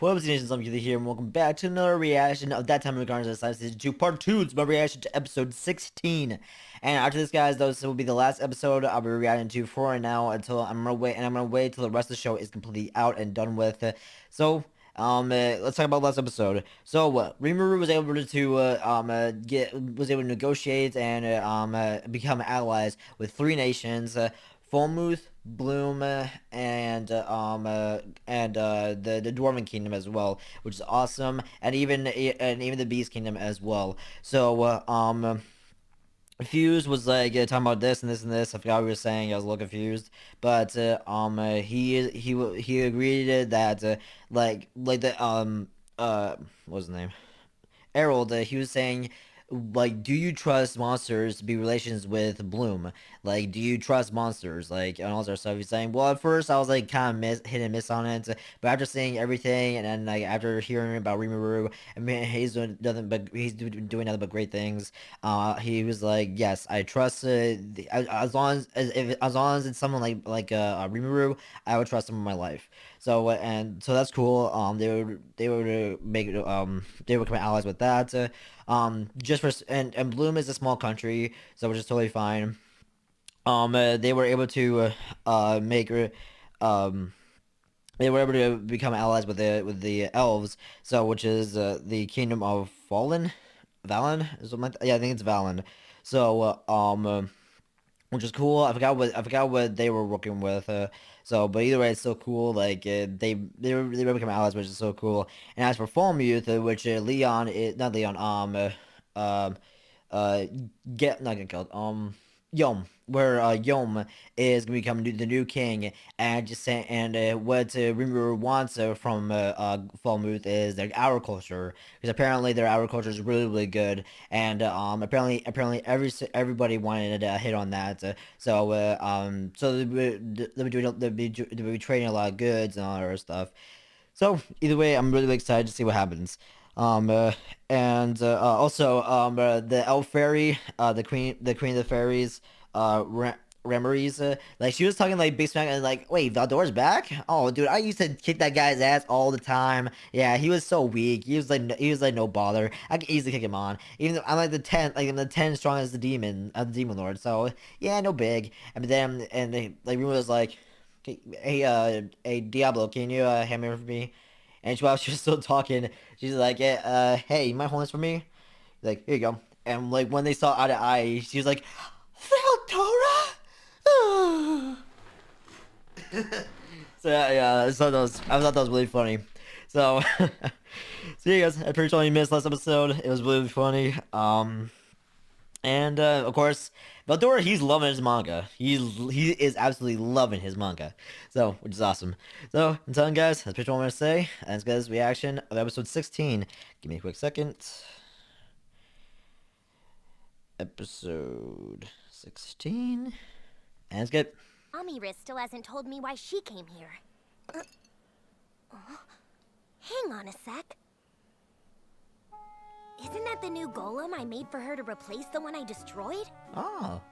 What was the nation? I'm here, and welcome back to another reaction of That Time in Reincarnated Season 2 Part 2. It's my reaction to episode 16. And after this, guys, this will be the last episode I'll be reacting to for right now until I'm gonna wait till the rest of the show is completely out and done with. Let's talk about the last episode. Rimuru was able to negotiate and become allies with three nations. Falmouth, Bloom, the Dwarven Kingdom as well, which is awesome, and even the Beast Kingdom as well. Fuse was like talking about this and this and this. I forgot what he was saying. I was a little confused, but he agreed that what was his name? Harold, he was saying, like, do you trust monsters to be relations with Bloom? Like, do you trust monsters? Like, and all that stuff. He's saying, well, at first I was like kind of hit and miss on it, but after seeing everything and then like after hearing about Rimuru, I mean, he's doing nothing but great things. He was like, yes, I trust. As long as it's someone like Rimuru, I would trust him in my life. So that's cool. They would become allies with that. Just for and Bloom is a small country, so which is totally fine. They were able to make they were able to become allies with the elves, so which is the kingdom of Valen, or something like that. Yeah, I think it's Valen. Which is cool. I forgot what they were working with. But either way, it's so cool. Like they were become allies, which is so cool. And as for Falmouth, which Leon is not Leon. Uh, get not get killed. Yom, where Yom is gonna become the new king, and just say, and what Rimuru wants from Falmouth is their agriculture, because apparently their agriculture is really good, and apparently everybody wanted to hit on that, so they'll be trading a lot of goods and all that other stuff. So either way, I'm really excited to see what happens. The elf fairy, the queen of the fairies, Remories, like she was talking like big smack and like, wait, Valdor's back? Oh, dude, I used to kick that guy's ass all the time. Yeah, he was so weak. He was like no bother. I could easily kick him on. Even though I'm like I'm the 10 strongest the demon lord. So yeah, no big. And then like Ruma was like, hey, Diablo, can you hand me over for me? And while she was still talking, she's like, yeah, hey, you might hold this for me? Like, here you go. And like when they saw eye to eye, she was like, Veldora. I thought that was really funny. So, so yeah, guys, I'm pretty sure you missed last episode. It was really funny. Of course, Veldora, he's loving his manga. He is absolutely loving his manga. So, which is awesome. So, until then, guys, that's pretty much what I'm gonna say. That's guys' reaction of episode 16. Give me a quick second. Episode 16. And it's good. Amirys still hasn't told me why she came here. Hang on a sec. Isn't that the new golem I made for her to replace the one I destroyed? Oh.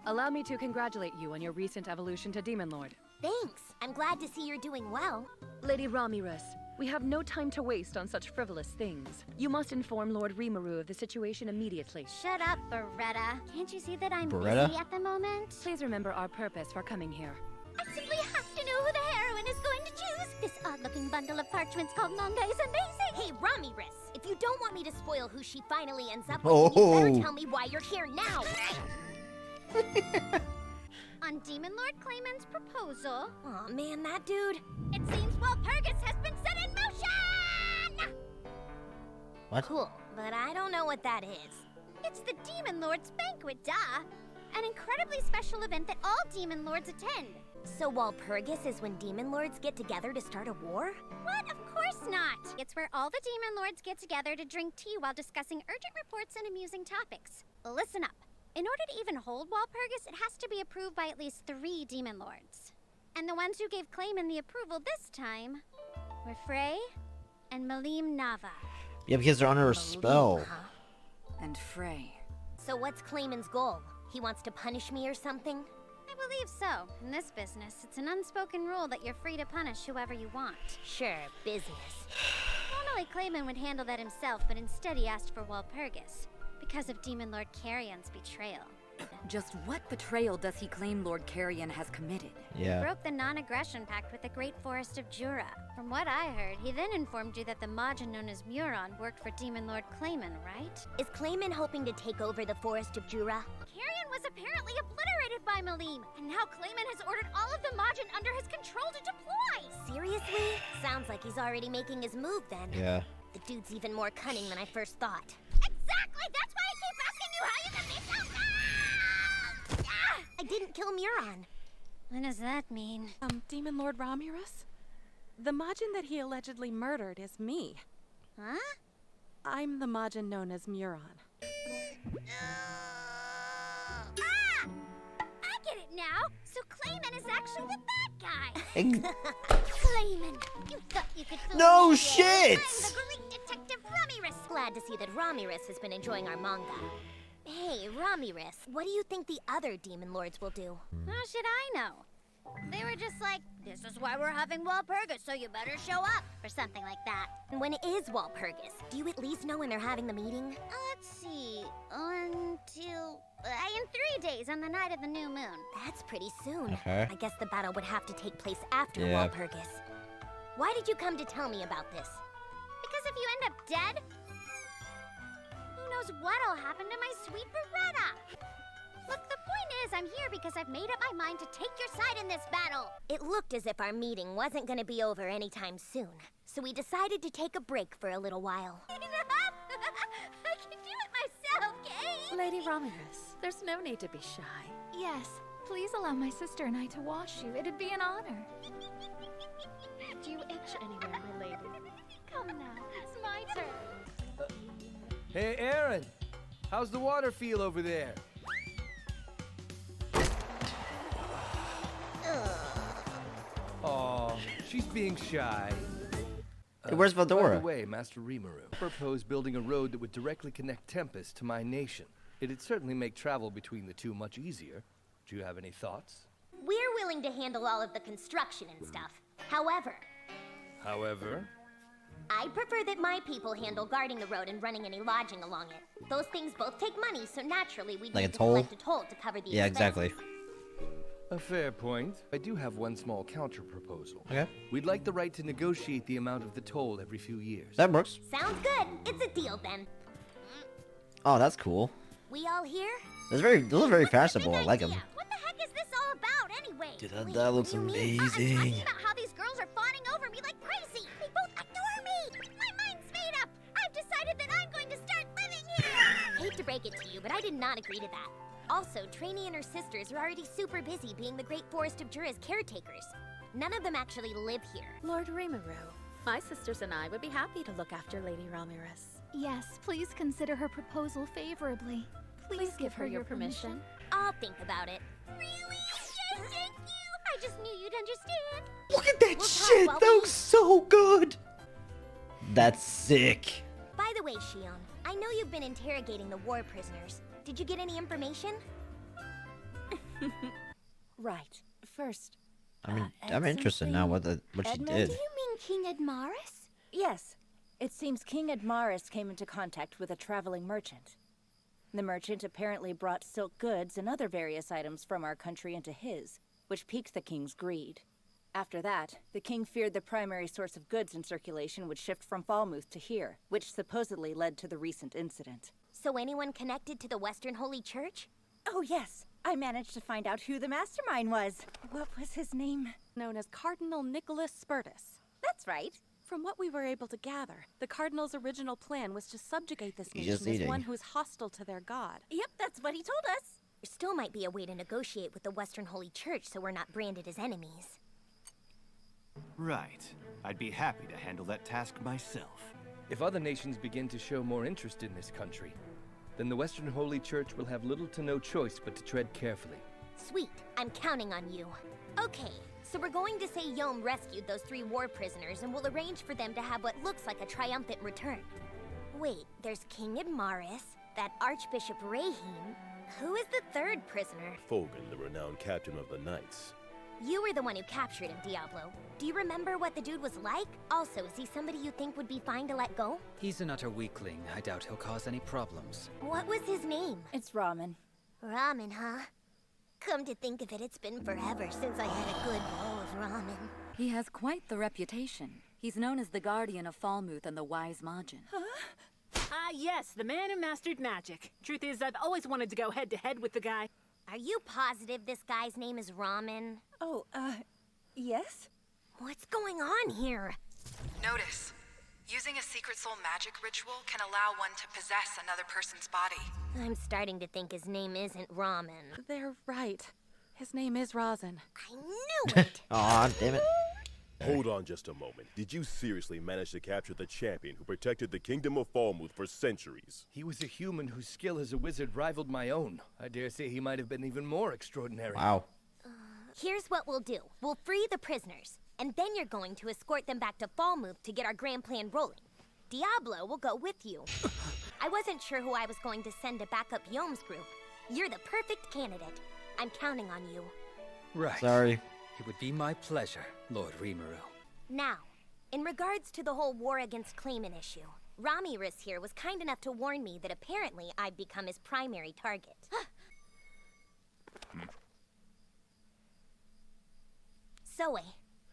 Allow me to congratulate you on your recent evolution to Demon Lord. Thanks. I'm glad to see you're doing well. Lady Ramirez, we have no time to waste on such frivolous things. You must inform Lord Rimuru of the situation immediately. Shut up, Beretta. Can't you see that I'm Beretta? busy at the moment? Please remember our purpose for coming here. I simply have to know who the heroine is going to choose. This odd-looking bundle of parchments called manga is amazing. Hey, Ramirez, if you don't want me to spoil who she finally ends up with, you better tell me why you're here now. On Demon Lord Clayman's proposal. Aw, man, that dude. It seems Walpurgis has been set in motion! What? Cool, but I don't know what that is. It's the Demon Lord's Banquet, duh! An incredibly special event that all Demon Lords attend. So Walpurgis is when Demon Lords get together to start a war? What? Of course not! It's where all the Demon Lords get together to drink tea while discussing urgent reports and amusing topics. Listen up. In order to even hold Walpurgis, it has to be approved by at least 3 Demon Lords. And the ones who gave Clayman the approval this time were Frey and Malim Nava. Yeah, because they're under a spell. Huh? And Frey. So what's Clayman's goal? He wants to punish me or something? I'm believe so. In this business, it's an unspoken rule that you're free to punish whoever you want. Sure, business. Normally, Clayman would handle that himself, but instead he asked for Walpurgis, because of Demon Lord Carrion's betrayal. Just what betrayal does he claim Lord Carrion has committed? Yeah. Broke the non-aggression pact with the Great Forest of Jura. From what I heard, he then informed you that the Majin known as Muron worked for Demon Lord Clayman, right? Is Clayman hoping to take over the Forest of Jura? Carrion was apparently obliterated by Malim, and now Clayman has ordered all of the Majin under his control to deploy! Seriously? Sounds like he's already making his move then. Yeah. The dude's even more cunning than I first thought. Exactly! That's why I keep asking you how you can be so bad! I didn't kill Muron. What does that mean? Demon Lord Ramirez? The Majin that he allegedly murdered is me. Huh? I'm the Majin known as Muron. I get it now! So Clayman is actually the bad guy! Ex- Clayman, you thought you could fool No me. shit! I'm the great detective Ramirez! Glad to see that Ramirez has been enjoying our manga. Hey, Ramirez, what do you think the other demon lords will do? How should I know? They were just like, this is why we're having Walpurgis, so you better show up, or something like that. When is Walpurgis? Do you at least know when they're having the meeting? Let's see, until... in 3 days, on the night of the new moon. That's pretty soon. Okay. I guess the battle would have to take place after Yeah. Walpurgis. Why did you come to tell me about this? Because if you end up dead, who knows what'll happen to my sweet Beretta? Look, the point is, I'm here because I've made up my mind to take your side in this battle. It looked as if our meeting wasn't going to be over anytime soon, so we decided to take a break for a little while. I can do it myself, okay? Lady Ramirez, there's no need to be shy. Yes, please allow my sister and I to wash you. It'd be an honor. Do you itch anywhere, my lady? Come now, it's my turn. Hey, Aaron! How's the water feel over there? Aw, she's being shy. Hey, where's By Fedora? the way, Master Rimuru proposed building a road that would directly connect Tempest to my nation. It'd certainly make travel between the two much easier. Do you have any thoughts? We're willing to handle all of the construction and stuff. However, I prefer that my people handle guarding the road and running any lodging along it. Those things both take money, so naturally we'd Like need a to toll? collect a toll to cover the Yeah, expenses. exactly. a fair point. I do have one small counter proposal. Okay. We'd like the right to negotiate the amount of the toll every few years. That works. Sounds good. It's a deal then. Oh, that's cool. We all here? Those are very fashionable. I like them. Idea. What the heck is this all about, anyway? Dude, Wait, that looks what do you mean? I'm amazing. talking about how these girls are fawning over me like crazy. They both adore me. My mind's made up. I've decided that I'm going to start living here. Hate to break it to you, but I did not agree to that. Also, Trainee and her sisters are already super busy being the Great Forest of Jura's caretakers. None of them actually live here. Lord Rimuru, my sisters and I would be happy to look after Lady Ramirez. Yes, please consider her proposal favorably. Please give her your permission. I'll think about it. Really? Yes, thank you. I just knew you'd understand. Look at that We'll talk shit. while That we- was so good. That's sick. By the way, Shion, I know you've been interrogating the war prisoners. Did you get any information? Right. First, I'm interested now what she Edmund? did. Do you mean King Edmaris? yes. It seems King Edmaris came into contact with a traveling merchant. The merchant apparently brought silk goods and other various items from our country into his, which piqued the king's greed. After that, the king feared the primary source of goods in circulation would shift from Falmouth to here, which supposedly led to the recent incident. So anyone connected to the Western Holy Church? Oh yes, I managed to find out who the mastermind was. What was his name? Known as Cardinal Nicholas Spurtus. That's right. From what we were able to gather, the Cardinal's original plan was to subjugate this He's just nation as eating. one who is hostile to their god. Yep, that's what he told us. There still might be a way to negotiate with the Western Holy Church so we're not branded as enemies. Right. I'd be happy to handle that task myself. If other nations begin to show more interest in this country, then the Western Holy Church will have little to no choice but to tread carefully. Sweet, I'm counting on you. Okay, so we're going to say Yom rescued those 3 war prisoners and we'll arrange for them to have what looks like a triumphant return. Wait, there's King Edmaris, that Archbishop Rahim, Who is the third prisoner? Fogan, the renowned captain of the Knights. You were the one who captured him, Diablo. Do you remember what the dude was like? Also, is he somebody you think would be fine to let go? He's an utter weakling. I doubt he'll cause any problems. What was his name? It's Ramen. Ramen, huh? Come to think of it, it's been forever since I had a good bowl of ramen. He has quite the reputation. He's known as the Guardian of Falmouth and the Wise Majin. Ah, yes, the man who mastered magic. Truth is, I've always wanted to go head-to-head with the guy. Are you positive this guy's name is Ramen? Oh, yes? What's going on here? Notice. Using a secret soul magic ritual can allow one to possess another person's body. I'm starting to think his name isn't Ramen. They're right. His name is Rosin. I knew it! Aw, damn it. Hold on just a moment. Did you seriously manage to capture the champion who protected the kingdom of Falmouth for centuries? He was a human whose skill as a wizard rivaled my own. I dare say he might have been even more extraordinary. Wow. Here's what we'll do. We'll free the prisoners, and then you're going to escort them back to Falmouth to get our grand plan rolling. Diablo will go with you. I wasn't sure who I was going to send to back up Yome's group. You're the perfect candidate. I'm counting on you. Right. Sorry. It would be my pleasure, Lord Rimuru. Now, in regards to the whole war against Clayman issue, Ramirez here was kind enough to warn me that apparently I've become his primary target. Zoe.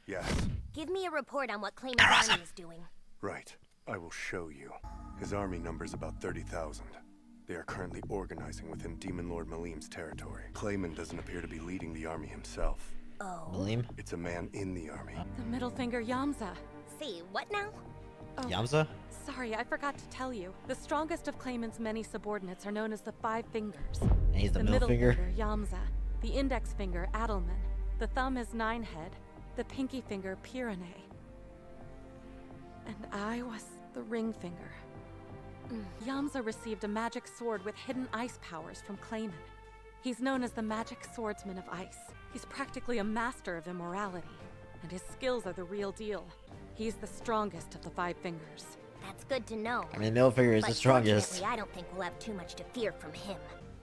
Yes. Give me a report on what Clayman's army is doing. Right. I will show you. His army numbers about 30,000. They are currently organizing within Demon Lord Malim's territory. Clayman doesn't appear to be leading the army himself. Oh. Malim? It's a man in the army. The middle finger Yamza. See, what now? Oh, Yamza? Sorry, I forgot to tell you. The strongest of Clayman's many subordinates are known as the Five Fingers. And he's the middle finger? Yamza. The index finger, Adelman. The thumb is Ninehead. The pinky finger, Pyrenees. And I was the ring finger. Yamza received a magic sword with hidden ice powers from Clayman. He's known as the Magic Swordsman of Ice. He's practically a master of immorality, and his skills are the real deal. He's the strongest of the Five Fingers. That's good to know. I mean, the middle finger is But the strongest. fortunately, I don't think we'll have too much to fear from him.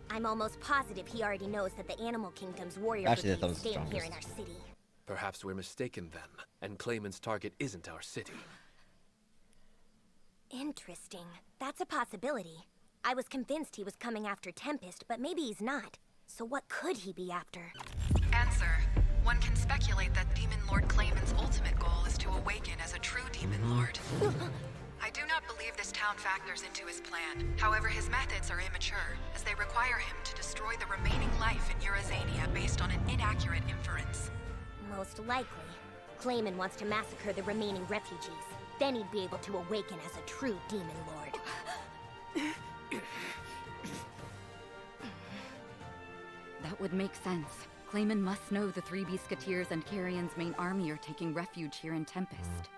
I'm almost positive he already knows that the Animal Kingdom's warrior Actually, the brigade thumb's the staying here in strongest. our city. Perhaps we're mistaken then, and Clayman's target isn't our city. Interesting. That's a possibility. I was convinced he was coming after Tempest, but maybe he's not. So what could he be after? Answer. One can speculate that Demon Lord Clayman's ultimate goal is to awaken as a true Demon Lord. I do not believe this town factors into his plan. However, his methods are immature, as they require him to destroy the remaining life in Eurazania based on an inaccurate inference. Most likely. Clayman wants to massacre the remaining refugees. Then he'd be able to awaken as a true Demon Lord. That would make sense. Clayman must know the three Beaskateers and Carrion's main army are taking refuge here in Tempest.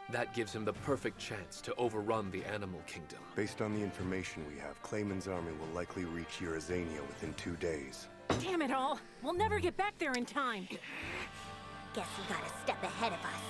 That gives him the perfect chance to overrun the Animal Kingdom. Based on the information we have, Clayman's army will likely reach Eurazania within 2 days. Damn it all! We'll never get back there in time! Guess he got a step ahead of us.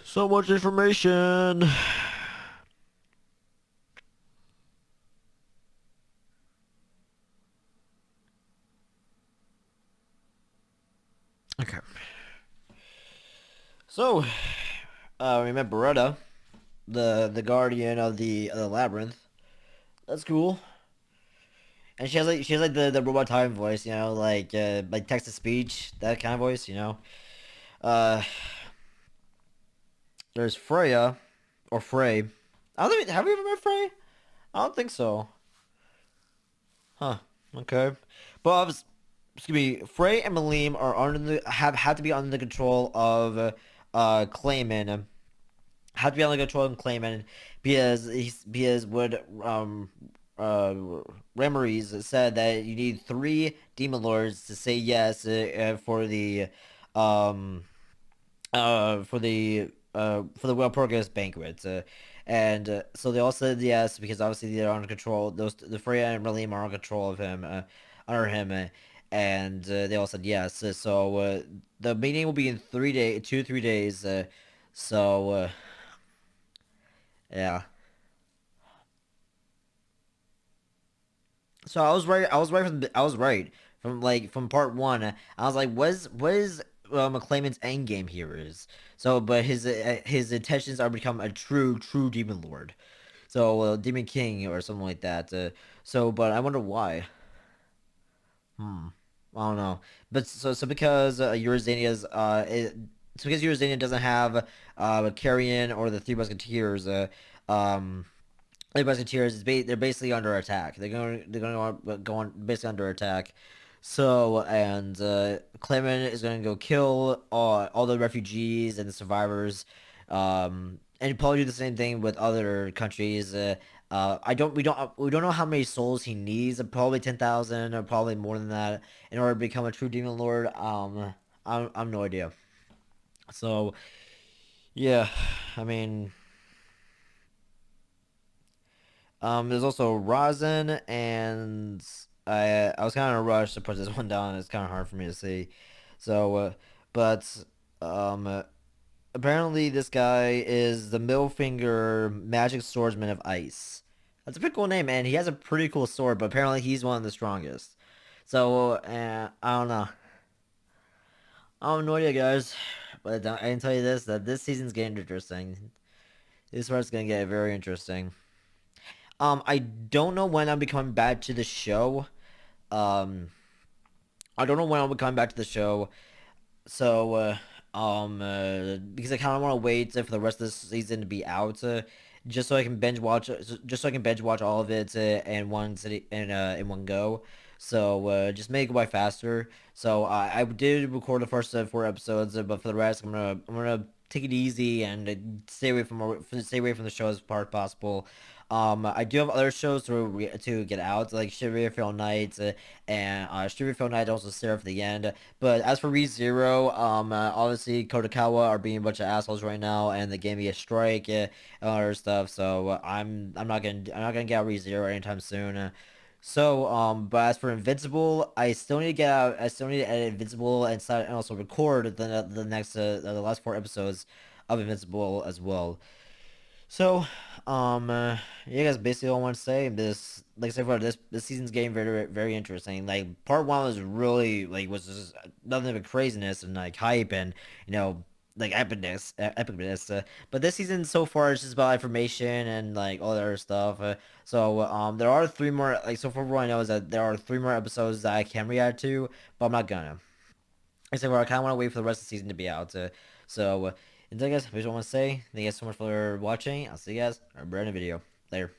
So much information. Okay. So, we met Beretta, the guardian of the labyrinth. That's cool. And she has like the robot time voice, you know, like text to speech, that kind of voice, you know. There's Freya, or Frey. I don't think, have we ever met Frey? I don't think so. Huh. Okay. But excuse me, Frey and Malim are have to be under the control of Clayman. Have to be under control of Clayman because Remories said that you need 3 demon lords to say yes um for the Walpurgis banquet. And so they all said yes because obviously they're under control. Those the Freya and Relim are under control of him, under him, and they all said yes. So the meeting will be in 3 days, 2 3 days. So yeah. So I was right. I was right from part one. I was like, what is McClayman's end game here is. So, but his intentions are become a true demon lord. So demon king or something like that. But I wonder why. Hmm. I don't know. But so because so because Eurazania doesn't have Carrion or the Three Musketeers. Um. The Musketeers they're basically under attack. Go on basically under attack. So and Clement is going to go kill all the refugees and the survivors. And he'll probably do the same thing with other countries. We don't know how many souls he needs. Probably 10,000 or probably more than that in order to become a true demon lord. I have no idea. So yeah, I mean. There's also rosin, and I was kind of in a rush to put this one down. It's kind of hard for me to see. So, but apparently this guy is the Millfinger Magic Swordsman of Ice. That's a pretty cool name, and he has a pretty cool sword. But apparently he's one of the strongest. So, I don't know. I have no idea, guys. But I can tell you this: that this season's getting interesting. This part's gonna get very interesting. I don't know when I'll be coming back to the show. Um, I don't know when I'll be coming back to the show. So, because I kind of want to wait for the rest of the season to be out, just so I can binge watch all of it in one city in one go. So, just make it by faster. So, I did record the first 4 episodes, but for the rest, I'm gonna take it easy and stay away from the show as far as possible. I do have other shows to get out, like Shibuya Fail Night, and Shibuya Fail Night also Sarah for the end. But as for ReZero, obviously Kodakawa are being a bunch of assholes right now, and they gave me a strike and other stuff. So I'm not gonna get out ReZero anytime soon. But as for Invincible, I still need to get out. I still need to edit Invincible and also record the last 4 episodes of Invincible as well. So, yeah, guys, basically all I want to say this, like I said, before, this season's getting very interesting. Like part one was really was just nothing but craziness and like hype and like epicness. But this season so far is just about information and like all that other stuff. There are 3 more. Like so far, what I know is that there are 3 more episodes that I can react to, but I'm not gonna. I said, well, I kind of want to wait for the rest of the season to be out. So, until guys, I just want to say thank you guys so much for watching. I'll see you guys in a brand new video. Later.